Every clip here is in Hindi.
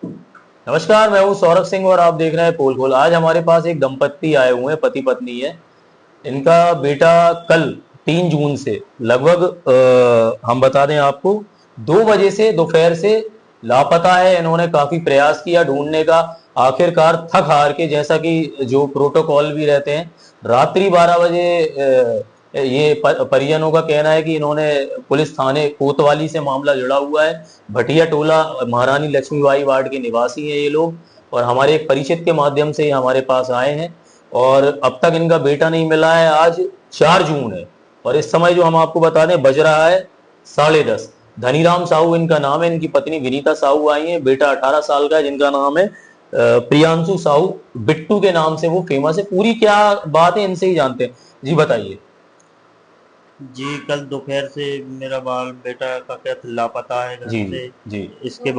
नमस्कार, मैं हूँ सौरभ सिंह और आप देख रहे हैं पोल खोल। आज हमारे पास एक दंपत्ति आए हुए हैं, पति पत्नी है। इनका बेटा कल 3 जून से लगभग हम बता दें आपको 2 बजे से दोपहर से लापता है। इन्होंने काफी प्रयास किया ढूंढने का। आखिरकार थक हार के, जैसा कि जो प्रोटोकॉल भी रहते हैं, रात्रि 12 बजे ये परिजनों का कहना है कि इन्होंने पुलिस थाने कोतवाली से मामला जुड़ा हुआ है। भटिया टोला महारानी लक्ष्मीबाई वार्ड के निवासी हैं ये लोग, और हमारे एक परिचित के माध्यम से ये हमारे पास आए हैं। और अब तक इनका बेटा नहीं मिला है। आज 4 जून है और इस समय जो हम आपको बता दें बज रहा है 10:30। धनीराम साहू इनका नाम है। इनकी पत्नी विनीता साहू आई है। बेटा 18 साल का है जिनका नाम है प्रियांशु साहू। बिट्टू के नाम से वो फेमस है। पूरी क्या बात है इनसे ही जानते हैं। जी बताइए। जी, कल दोपहर से मेरा बाल बेटा का क्या लापता है घर जी से। जी। इसके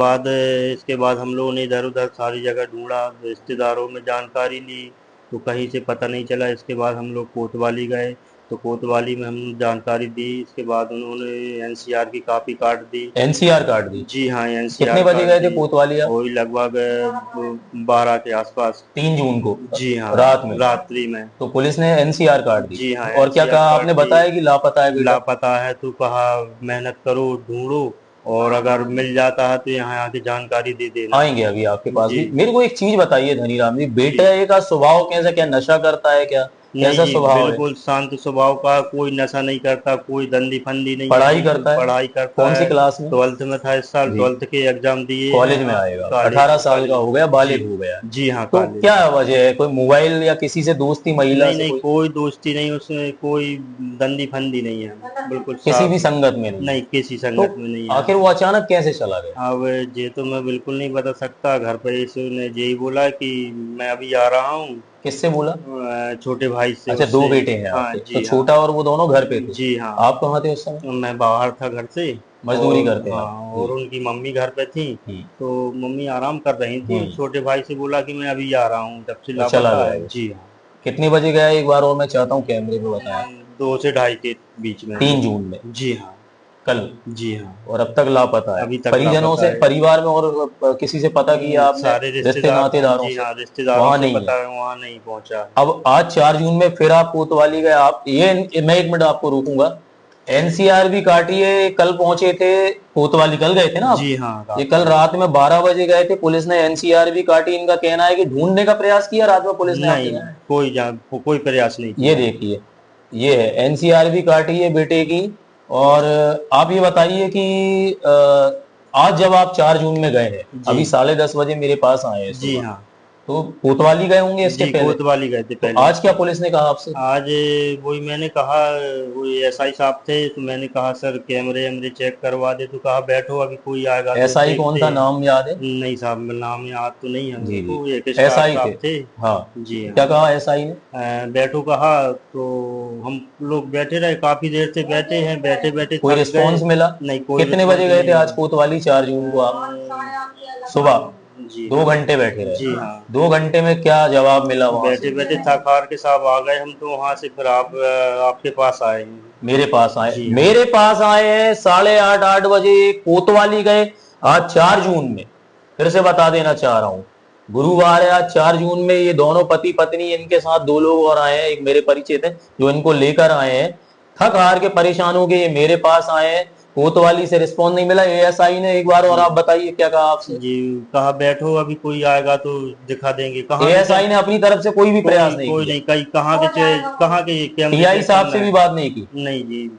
बाद हम लोगों ने इधर उधर सारी जगह ढूंढा, रिश्तेदारों में जानकारी ली, तो कहीं से पता नहीं चला। इसके बाद हम लोग कोतवाली गए, तो कोतवाली में हम जानकारी दी। इसके बाद उन्होंने एनसीआर की कॉपी काट दी। एनसीआर कार्ड दी। जी हाँ, कितने एनसीआर बजे काट गए थे दी। कोतवाली आप? वही लगभग 12 के आसपास। 3 जून को जी हाँ, रात में। रात्रि में। तो पुलिस ने एनसीआर कार्ड दी। जी हाँ, और क्या एनसीआर कहा काट आपने? दी। बताया कि लापता है बेटा। लापता है तो कहा मेहनत करो, ढूंढो, और अगर मिल जाता है तो यहाँ आके जानकारी दे देना। आएंगे अभी आपके पास जी। भी। मेरे को एक चीज बताइए धनीराम जी, जी। बेटे का स्वभाव कैसा? क्या नशा करता है क्या? नहीं कैसा जी, स्वभाव है? बिल्कुल शांत स्वभाव का, कोई नशा नहीं करता, कोई दंदी फंदी नहीं है, पढ़ाई बिल्कुल करता है? पढ़ाई करता कौन सी है। क्लास में? 12th में था इस साल, जी। 12th के एग्जाम दिए हैं। कॉलेज में आएगा। कॉलेज 18 साल का कॉलेज। हो गया, जी। बालिग हो गया। जी हाँ, तो कॉलेज। क्या वजह है? कोई मोबाइल या किसी से दोस्ती, महिला नहीं से नहीं, कोई? कोई दोस्ती नहीं उसमें, कोई दंदी फंदी नहीं है, बिल्कुल किसी भी साफ। संगत में नहीं है? नहीं, किसी तो संगत में नहीं है। आखिर वो अचानक कैसे चला गया? अब ये तो मैं बिल्कुल नहीं बता सकता। घर पर इसने यही बोला कि मैं अभी आ रहा हूँ, किससे बोला? छोटे भाई से, अच्छा, दो उससे। बेटे हैं हाँ आपके, तो जी, हाँ। छोटा और वो दोनों घर पे थे? जी हाँ। आप कहाँ थे उस समय? मैं बाहर था घर से। मजदूरी और करते हैं हाँ, आप? जी। और उनकी मम्मी घर पे थी। हम्म। तो मम्मी आराम कर रही थी, हम्म। छोटे भाई से बोला कि मैं अभी आ रहा हूँ, जब से तो चला लापता गया है। वो। जी हाँ। कितने बजे गया एक बार और मैं चाहता हूँ कैमरे में बताएं। 2 से 2:30 के बीच में। 3 जून में, जी हाँ। कल। जी हाँ। और अब तक लापता है। अभी तक परिजनों लापता से, है। परिवार में और किसी से पता किया आपने? सारे रिश्ते रिश्तेदार, नातेदारों जी से? हाँ, रिश्तेदारों वहां से नहीं है। पता है, वहाँ नहीं पहुंचा। अब आज 4 जून में फिर आप कोतवाली गए। आप ये मैं 1 मिनट आपको रोकूंगा। एनसीआर भी काटी है। कल पहुंचे थे कोतवाली, कल गए थे ना आप? जी हाँ, ये रात कल में। रात में 12 बजे गए थे। पुलिस ने एनसीआर भी काटी। इनका कहना है कि ढूंढने का प्रयास किया रात में पुलिस ने, आपके नहीं, यहाँ? कोई प्रयास नहीं ये किया। देखिए, ये है एनसीआर भी काटी है बेटे की। और आप ये बताइए कि आज जब आप 4 जून में गए हैं, जी। अभी 10:30 बजे मेरे पास आए हैं जी सुबह, हाँ। तो कोतवाली गए होंगे इसके जी, पहले? कोतवाली गए थे तो पहले। आज क्या पुलिस ने कहा आपसे? आज वही मैंने कहा, वही एसआई साहब थे, तो मैंने कहा सर कैमरे वैमरे चेक करवा दे, तो कहा बैठो अभी कोई आएगा तो एसआई कौन देखते था, हैं। नाम याद है? नहीं साहब, नाम याद तो नहीं है मेरे जी जी। को, एक स्टाफ एसआई थे। साहब थे। हाँ। जी क्या हाँ। कहा एसआई ने? बैठो कहा, तो हम लोग बैठे रहे, काफी देर से बैठे हैं, बैठे बैठे कोई थक गए। रिस्पॉन्स मिला? नहीं, कोई कितने बजे रिस्पॉन्स गए नहीं थे आज मिला। कोतवाली 4 जून को आप? सुबह। जी दो हाँ। घंटे बैठे रहे। जी हाँ। 2 घंटे में क्या जवाब मिला वहां बैठे से? बैठे थक हार के साहब आ गए हम, तो वहां से फिर आपके पास आए हैं। मेरे पास आए? जी हाँ। मेरे पास आए हैं 8:30 8 बजे। कोतवाली गए आज 4 जून में। फिर से बता देना चाह रहा हूं, गुरुवार है आज 4 जून में। ये दोनों पति पत्नी, इनके साथ 2 लोग और आए हैं, एक मेरे परिचित है जो इनको लेकर आए हैं। थक हार के, परेशान हो के ये मेरे पास आए हैं। कोतवाली से रिस्पॉन्स नहीं मिला। एएसआई ने एक बार और, जी। आप बताइए क्या कहा आपसे? जी, कहा बैठो अभी कोई आएगा तो दिखा देंगे। कहाँ के एएसआई ने अपनी तरफ से कोई भी प्रयास नहीं कोई किया? नहीं, कहीं कहाँ के कैमरे टीआई चेक साहब करना से भी है। बात नहीं की? नहीं जी।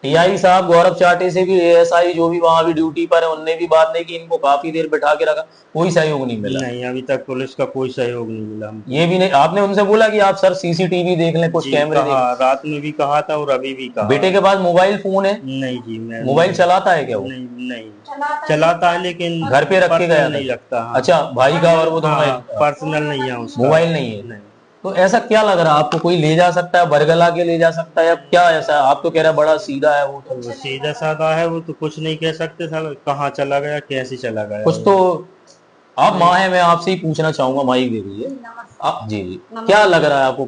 टीआई साहब गौरव चाटे से भी, एएसआई जो भी वहां भी ड्यूटी पर है, उनने भी बात नहीं की। इनको काफी देर बिठा के रखा, कोई सहयोग नहीं मिला। नहीं, अभी तक पुलिस का कोई सहयोग नहीं मिला हमको। ये भी नहीं, आपने उनसे बोला कि आप सर सीसीटीवी देख लें, कुछ जी कैमरे कहा, देख रात में भी कहा था और अभी भी लें? कहा बेटे है। के पास मोबाइल फोन है? नहीं जी, मैं मोबाइल नहीं। चलाता है क्या वो? नहीं नहीं, चलाता है लेकिन घर पे रख के गया पर्सनल था नहीं क्या? रखता। हाँ। अच्छा, भाई का और वो हाँ दोनों हाँ, पर्सनल नहीं है उसका। मोबाइल नहीं है? नहीं। तो ऐसा क्या लग रहा है आपको? कोई ले जा सकता है, बरगला के ले जा सकता है, या क्या ऐसा है? आप तो कह रहा है बड़ा सीधा है वो, तो वो सीधा साधा है, वो तो कुछ नहीं कह सकते साहब, कहाँ चला गया, कैसे चला गया कुछ वो। तो। आप माँ नहीं। है, मैं आपसे ही पूछना चाहूंगा, माइक दे दीजिए आप। जी जी। क्या नमस्ते लग रहा है आपको?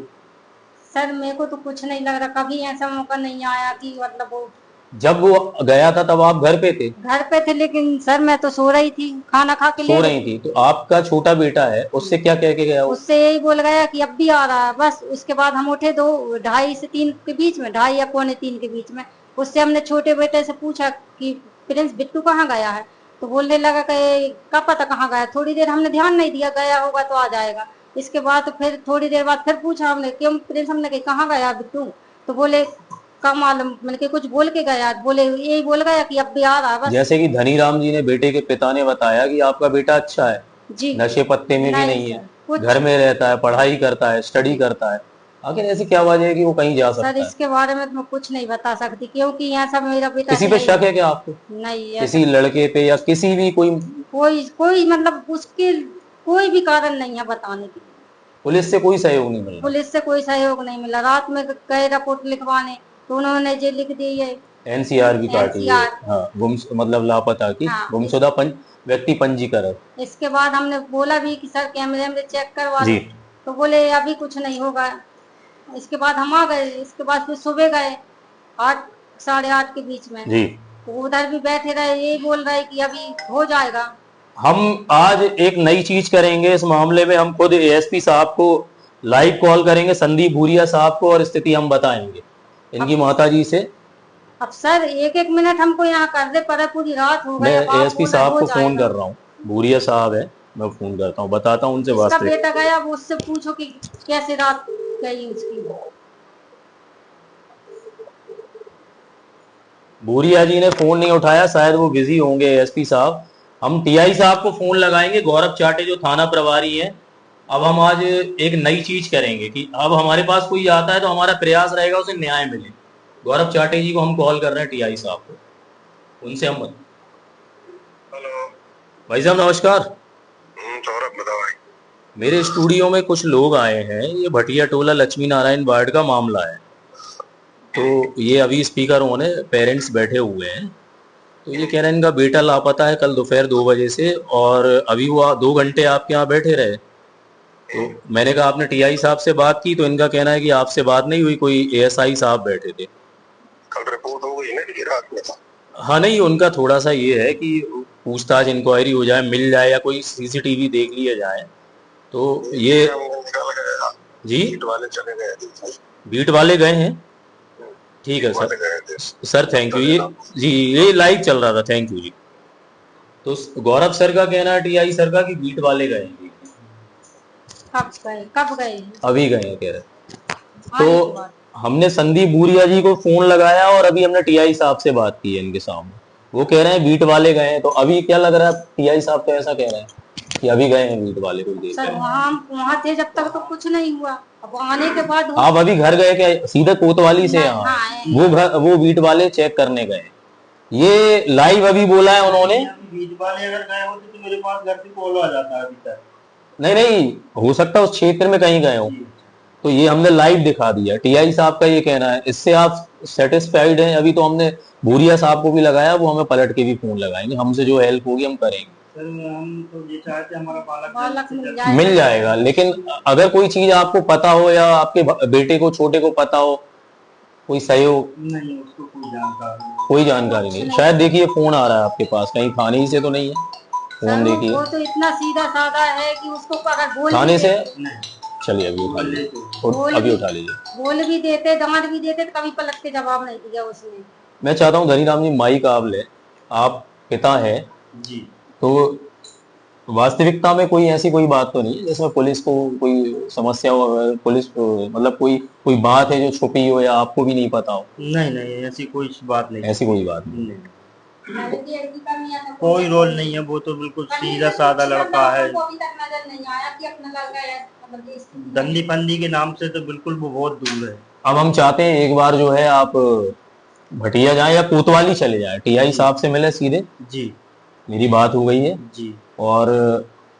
सर, मेरे को तो कुछ नहीं लग रहा, कभी ऐसा मौका नहीं आया कि मतलब वो जब वो गया था तब आप घर पे थे? घर पे थे, लेकिन सर मैं तो सो रही थी, खाना खा के सो ले रही थी? तो आपका छोटा बेटा है, उससे क्या कह के गया वो? उससे यही बोल गया कि अब भी आ रहा है, बस। उसके बाद हम उठे 2:30 से 3 के बीच में, 2:30 या 2:45 के बीच में। उससे हमने छोटे बेटे से पूछा कि प्रिंस बिट्टू कहाँ गया है, तो बोलने लगा कि क्या पता कहाँ गया। थोड़ी देर हमने ध्यान नहीं दिया, गया होगा तो आ जाएगा। इसके बाद फिर थोड़ी देर बाद फिर पूछा हमने, क्यों प्रिंस, हमने कहा कहाँ गया बिट्टू, तो बोले का मालूम, मैंने कि कुछ बोल के गया, बोले यही बोल गया कि अब भी आ रहा है, बस। जैसे कि धनीराम जी ने, बेटे के पिता ने बताया कि आपका बेटा अच्छा है, जी नशे पत्ते में भी नहीं है, सर, कुछ घर में रहता है, पढ़ाई करता है, स्टडी करता है। आखिर ऐसी क्या वजह है कि वो कहीं जा सर, सकता है? इसके बारे में तो मैं कुछ नहीं बता सकती, क्योंकि यहाँ सब मेरा बेटा किसी है पे ही शक है क्या आपको? नहीं है। किसी लड़के पे या किसी भी कोई? कोई कोई मतलब उसके कोई भी कारण नहीं है बताने के लिए। पुलिस से कोई सहयोग नहीं मिल रहा? पुलिस से कोई सहयोग नहीं मिला। रात में गए रिपोर्ट लिखवाने, तो उन्होंने जो लिख दी है एनसीआर की काटी है। NCR। हाँ, मतलब लापता की, हाँ, गुमशुदा व्यक्ति पंजीकरण। इसके बाद हमने बोला भी कि सर कैमरे में चेक करवा जी। लो, तो बोले अभी कुछ नहीं होगा। इसके बाद हम आ गए। इसके बाद फिर सुबह गए 8, 8:30 के बीच में, जी। तो उधर भी बैठे रहे, यही बोल रहे कि अभी हो जाएगा। हम आज एक नई चीज करेंगे इस मामले में। हम खुद एएसपी साहब को लाइव कॉल करेंगे, संदीप भूरिया साहब को, और स्थिति हम बताएंगे इनकी माताजी से। अब सर 1-1 मिनट हमको यहाँ कर दे, पर पूरी रात हो गई। मैं अब आप एएसपी बोल रहे साहब हो को फोन जाएगा। कर रहा हूँ, भूरिया साहब है, मैं फोन करता हूँ, बताता हूँ उनसे इसका वास्तविक। बेटा गया, अब उससे पूछो कि कैसे रात गई उसकी। भूरिया जी ने फोन नहीं उठाया, शायद वो बिजी होंगे एएसपी साहब। हम टीआई साहब को फोन लगाएंगे, गौरव चाटे जो थाना प्रभारी हैं। अब हम आज एक नई चीज करेंगे कि अब हमारे पास कोई आता है तो हमारा प्रयास रहेगा उसे न्याय मिले। गौरव चाटे जी को हम कॉल कर रहे हैं, टीआई साहब को, उनसे हम। हेलो भाई साहब नमस्कार। सौरभ बताओ भाई। मेरे स्टूडियो में कुछ लोग आए हैं, ये भटिया टोला लक्ष्मी नारायण वार्ड का मामला है। तो ये अभी स्पीकर होने पेरेंट्स बैठे हुए हैं, तो ये कह रहे हैं इनका बेटा लापता है कल दोपहर 2 बजे से, और अभी वो 2 घंटे आपके यहाँ बैठे रहे। तो मैंने कहा आपने टीआई साहब से बात की, तो इनका कहना है कि आपसे बात नहीं हुई, कोई एएसआई साहब बैठे थे। कल रिपोर्ट हो गई ना कि रात में था? हाँ नहीं, उनका थोड़ा सा ये है कि पूछताछ इंक्वायरी हो जाए, मिल जाए, या कोई सीसीटीवी देख लिया जाए। तो ये निकाल गया जी, बीट वाले चले गए थे। बीट वाले गए हैं? ठीक है बीट वाले सर। गए थे। Sir thank you. ये जी, ये लाइव चल रहा था, थैंक यू जी। तो गौरव सर का कहना है, टीआई सर का, कि बीट वाले गए हैं। कब गए? अभी गए हैं कह रहे। आने के बाद। तो हमने संदीप भूरिया जी को फोन लगाया और अभी हमने टीआई साहब से बात की है इनके सामने। वो कह रहे हैं बीट वाले गए हैं। तो अभी क्या लग रहा है, टीआई साहब तो ऐसा कह रहे हैं कि अभी गए हैं बीट वाले को देख। सर वहाँ थे जब तक तो कुछ नहीं हुआ, अब आने के बाद आप अभी घर गए क्या? सीधे कोतवाली से यहाँ? हाँ, वो बीट वाले चेक करने गए, ये लाइव अभी बोला है उन्होंने। बीट वाले अगर गए होते तो मेरे पास घर से कॉल आ जाता है अभी तक। नहीं, हो सकता है उस क्षेत्र में कहीं गए हो। तो ये हमने लाइव दिखा दिया, टीआई साहब का ये कहना है। इससे आप सेटिस्फाइड हैं? अभी तो हमने भूरिया साहब को भी लगाया, वो हमें पलट के भी फोन लगाएंगे, हमसे जो हेल्प होगी हम करेंगे। सर हम तो ये चाहते हैं हमारा बालक मिल जाएगा, लेकिन अगर कोई चीज आपको पता हो या आपके बेटे को, छोटे को पता हो, कोई सहयोग? नहीं, उसको कोई जानकारी नहीं। शायद देखिए फोन आ रहा है आपके पास, कहीं थाने ही से तो नहीं है फोन? देखिए वो तो इतना सीधा साधा है कि उसको अगर बोल थाने से। नहीं। चलिए अभी उठा लीजिए, अभी उठा लीजिए। बोल भी देते, डांट भी देते, तो कभी पलट के जवाब नहीं दिया उसने। मैं चाहता हूँ धनीराम जी माइक आप ले, आप पिता है जी। तो वास्तविकता में कोई ऐसी कोई बात तो नहीं है जिसमें पुलिस को कोई समस्या हो, पुलिस मतलब कोई बात है जो छुपी हो या आपको भी नहीं पता हो? नहीं, ऐसी कोई बात नहीं। ऐसी कोई बात नहीं। कोई रोल नहीं है, वो तो बिल्कुल सीधा साधा लड़का है। दंडी फंदी के नाम से तो बिल्कुल वो बहुत दूर है। अब हम चाहते हैं एक बार जो है आप भटिया जाए या कोतवाली चले जाए, टीआई साहब से मिले सीधे। जी, मेरी बात हो गई है जी। और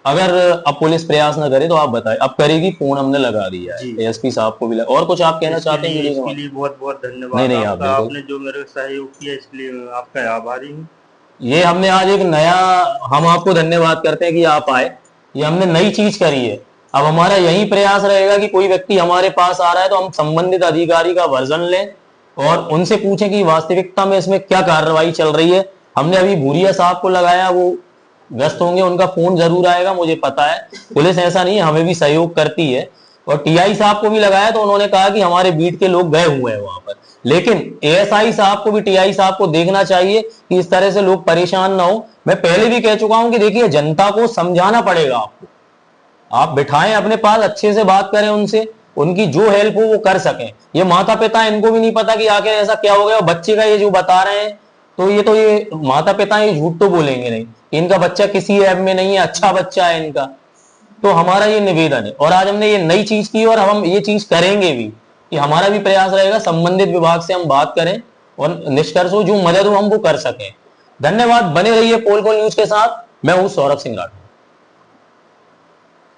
अगर अब पुलिस प्रयास न करे तो आप बताएं। अब करेगी, फोन हमने लगा दिया है, एएसपी साहब को भी लगा। और कुछ आप कहना चाहते हैं? इसके लिए बहुत बहुत धन्यवाद। नहीं, आपने जो मेरे सहयोग किया इसके लिए आपका आभारी हूँ। ये हमने आज एक नया, हम आपको धन्यवाद करते हैं कि आप आए। ये हमने नई चीज करी है। अब हमारा यही प्रयास रहेगा कि कोई व्यक्ति हमारे पास आ रहा है तो हम संबंधित अधिकारी का वर्जन लें और उनसे पूछें कि वास्तविकता में इसमें क्या कार्रवाई चल रही है। हमने अभी भूरिया साहब को लगाया, वो व्यस्त होंगे, उनका फोन जरूर आएगा, मुझे पता है। पुलिस ऐसा नहीं है, हमें भी सहयोग करती है। और टीआई साहब को भी लगाया तो उन्होंने कहा कि हमारे बीट के लोग गए हुए हैं वहां पर, लेकिन एएसआई साहब को भी, टीआई साहब को देखना चाहिए कि इस तरह से लोग परेशान ना हो। मैं पहले भी कह चुका हूं कि देखिए, जनता को समझाना पड़ेगा आपको, आप बिठाएं अपने पास, अच्छे से बात करें उनसे, उनकी जो हेल्प हो वो कर सकें। ये माता पिता, इनको भी नहीं पता कि आखिर ऐसा क्या हो गया। बच्चे का ये जो बता रहे हैं, तो ये माता पिता ये झूठ तो बोलेंगे नहीं, इनका बच्चा किसी ऐप में नहीं है, अच्छा बच्चा है इनका। तो हमारा ये निवेदन है, और आज हमने ये नई चीज की और हम ये चीज करेंगे भी, कि हमारा भी प्रयास रहेगा संबंधित विभाग से हम बात करें और निष्कर्ष हो, जो मदद हो हम वो कर सकें। धन्यवाद, बने रहिए पोल खोल न्यूज के साथ। मैं हूं सौरभ सिंह राठौर।